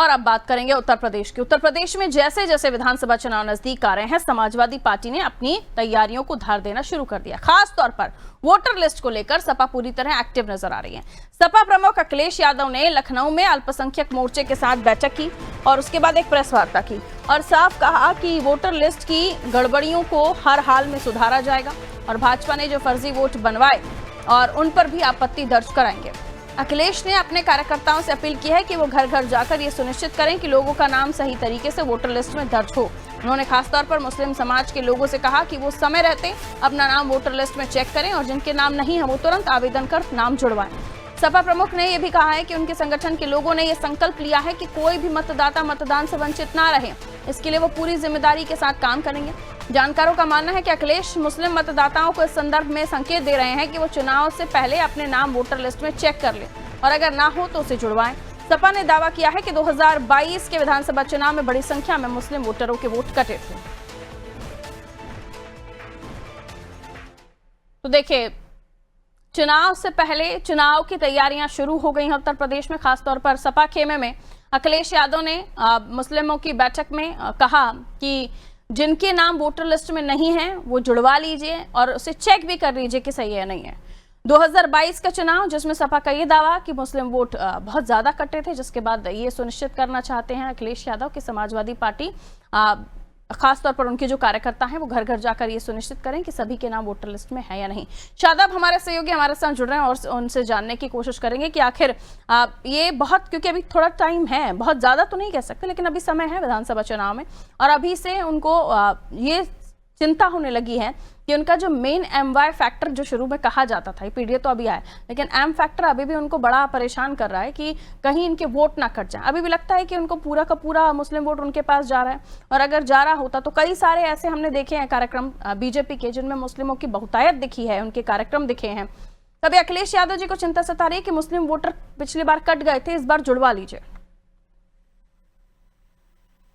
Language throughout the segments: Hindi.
और अब बात करेंगे उत्तर प्रदेश की। उत्तर प्रदेश में जैसे जैसे विधानसभा चुनाव नजदीक आ रहे हैं, समाजवादी पार्टी ने अपनी तैयारियों को धार देना शुरू कर दिया। खास तौर पर वोटर लिस्ट को लेकर सपा पूरी तरह एक्टिव नजर आ रही है। सपा प्रमुख अखिलेश यादव ने लखनऊ में अल्पसंख्यक मोर्चे के साथ बैठक की और उसके बाद एक प्रेस वार्ता की और साफ कहा कि वोटर लिस्ट की गड़बड़ियों को हर हाल में सुधारा जाएगा और भाजपा ने जो फर्जी वोट बनवाए और उन पर भी आपत्ति दर्ज कराएंगे। अखिलेश ने अपने कार्यकर्ताओं से अपील की है कि वो घर घर जाकर ये सुनिश्चित करें कि लोगों का नाम सही तरीके से वोटर लिस्ट में दर्ज हो। उन्होंने खासतौर पर मुस्लिम समाज के लोगों से कहा कि वो समय रहते अपना नाम वोटर लिस्ट में चेक करें और जिनके नाम नहीं है वो तुरंत आवेदन कर नाम जुड़वाएं। सपा प्रमुख ने यह भी कहा है कि उनके संगठन के लोगों ने यह संकल्प लिया है कि कोई भी मतदाता मतदान से वंचित ना रहे। इसके लिए वो पूरी जिम्मेदारी के साथ काम करेंगे। जानकारों का मानना है कि अखिलेश मुस्लिम मतदाताओं को इस संदर्भ में संकेत दे रहे हैं कि वो चुनाव से पहले अपने नाम वोटर लिस्ट में चेक कर लें और अगर ना हो तो उसे जुड़वाएं। सपा ने दावा किया है कि 2022 के विधानसभा चुनाव में बड़ी संख्या में मुस्लिम वोटरों के वोट कटे थे। तो देखिए, चुनाव से पहले चुनाव की तैयारियां शुरू हो गई हैं उत्तर प्रदेश में। खासतौर पर सपा खेमे में अखिलेश यादव ने मुस्लिमों की बैठक में कहा कि जिनके नाम वोटर लिस्ट में नहीं है वो जुड़वा लीजिए और उसे चेक भी कर लीजिए कि सही है नहीं है। 2022 का चुनाव जिसमें सपा का ये दावा कि मुस्लिम वोट बहुत ज्यादा कटे थे, जिसके बाद ये सुनिश्चित करना चाहते हैं अखिलेश यादव की समाजवादी पार्टी खासतौर पर उनके जो कार्यकर्ता हैं वो घर घर जाकर ये सुनिश्चित करें कि सभी के नाम वोटर लिस्ट में है या नहीं। शादाब हमारे सहयोगी हमारे साथ जुड़ रहे हैं और उनसे जानने की कोशिश करेंगे कि आखिर ये बहुत, क्योंकि अभी थोड़ा टाइम है, बहुत ज्यादा तो नहीं कह सकते लेकिन अभी समय है विधानसभा चुनाव में और अभी से उनको ये चिंता होने लगी है कि उनका जो मेन MY फैक्टर जो शुरू में कहा जाता था, पीडीए तो अभी आया लेकिन M फैक्टर अभी भी उनको बड़ा परेशान कर रहा है कि कहीं इनके वोट ना कट जाए। अभी भी लगता है कि उनको पूरा का पूरा मुस्लिम वोट उनके पास जा रहा है और अगर जा रहा होता तो कई सारे ऐसे हमने देखे हैं कार्यक्रम बीजेपी के जिनमें मुस्लिमों की बहुतायत दिखी है, उनके कार्यक्रम दिखे हैं। तभी अखिलेश यादव जी को चिंता सता रही है कि मुस्लिम वोटर पिछली बार कट गए थे, इस बार जुड़वा लीजिए।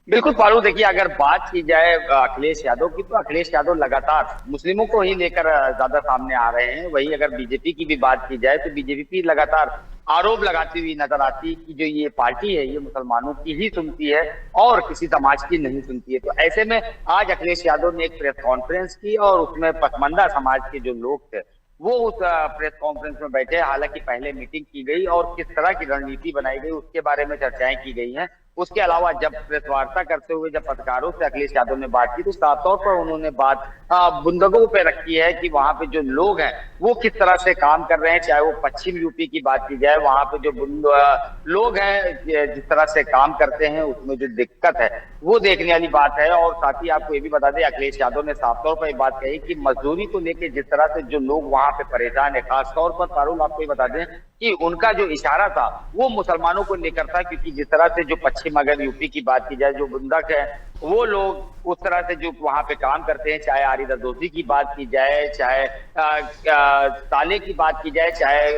बिल्कुल पारू, देखिए अगर बात की जाए अखिलेश यादव की तो अखिलेश यादव लगातार मुस्लिमों को ही लेकर ज्यादा सामने आ रहे हैं। वहीं अगर बीजेपी की भी बात की जाए तो बीजेपी लगातार आरोप लगाती हुई नजर आती है कि जो ये पार्टी है ये मुसलमानों की ही सुनती है और किसी समाज की नहीं सुनती है। तो ऐसे में आज अखिलेश यादव ने एक प्रेस कॉन्फ्रेंस की और उसमें पसमानदा समाज के जो लोग थे वो उस प्रेस कॉन्फ्रेंस में बैठे। हालांकि पहले मीटिंग की गई और किस तरह की रणनीति बनाई गई उसके बारे में चर्चाएं की गई हैं। उसके अलावा जब प्रेस वार्ता करते हुए जब पत्रकारों से अखिलेश यादव ने बात की तो साफ तौर पर उन्होंने बात बुंदगों पे रखी है कि वहां पे जो लोग हैं वो किस तरह से काम कर रहे हैं। चाहे वो पश्चिम यूपी की बात की जाए, वहां पे जो लोग हैं जिस तरह से काम करते हैं उसमें जो दिक्कत है वो देखने वाली बात है। और साथ ही आपको ये भी बता दें, अखिलेश यादव ने साफ तौर पर ये बात कही कि मजदूरी को लेकर जिस तरह से जो लोग वहां पे परेशान है, खासतौर पर फारूक आपको ये बता दें कि उनका जो इशारा था वो मुसलमानों को लेकर था, क्योंकि जिस तरह से जो पश्चिम अगर यूपी की बात की जाए जो बुंदक है वो लोग उस तरह से जो वहां पे काम करते हैं, चाहे आरिदा दोषी की बात की जाए, चाहे ताले की बात की जाए, चाहे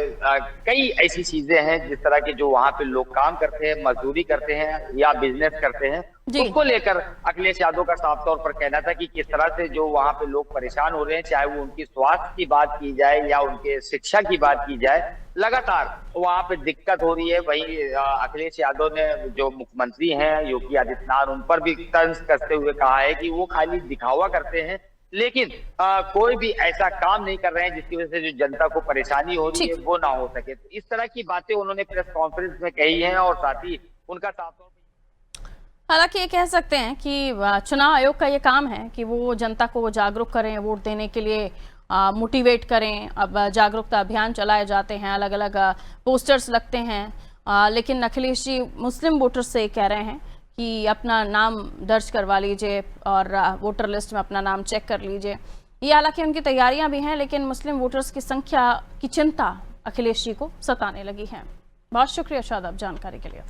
कई ऐसी चीजें हैं जिस तरह के जो वहां पे लोग काम करते हैं, मजदूरी करते हैं या बिजनेस करते हैं, उसको लेकर अखिलेश यादव का साफ तौर पर कहना था कि किस तरह से जो वहां पे लोग परेशान हो रहे हैं, चाहे वो उनकी स्वास्थ्य की बात की जाए या उनके शिक्षा की बात की जाए, लगातार वहां पे दिक्कत हो रही है। वहीं अखिलेश यादव ने जो मुख्यमंत्री हैं योगी आदित्यनाथ उन पर भी तंज कसते हुए कहा है कि वो खाली दिखावा करते हैं लेकिन कोई भी ऐसा काम नहीं कर रहे हैं जिसकी वजह से जो जनता को परेशानी हो रही है वो ना हो सके। तो इस तरह की बातें उन्होंने प्रेस कॉन्फ्रेंस में कही हैं और साथ ही उनका साफ तौर पर, हालांकि ये कह सकते हैं कि चुनाव आयोग का ये काम है कि वो जनता को जागरूक करें, वोट देने के लिए मोटिवेट करें। अब जागरूकता अभियान चलाए जाते हैं, अलग अलग पोस्टर्स लगते हैं, लेकिन अखिलेश जी मुस्लिम वोटर्स से कह रहे हैं कि अपना नाम दर्ज करवा लीजिए और वोटर लिस्ट में अपना नाम चेक कर लीजिए। ये हालांकि उनकी तैयारियां भी हैं लेकिन मुस्लिम वोटर्स की संख्या की चिंता अखिलेश जी को सताने लगी है। बहुत शुक्रिया शादाब जानकारी के लिए।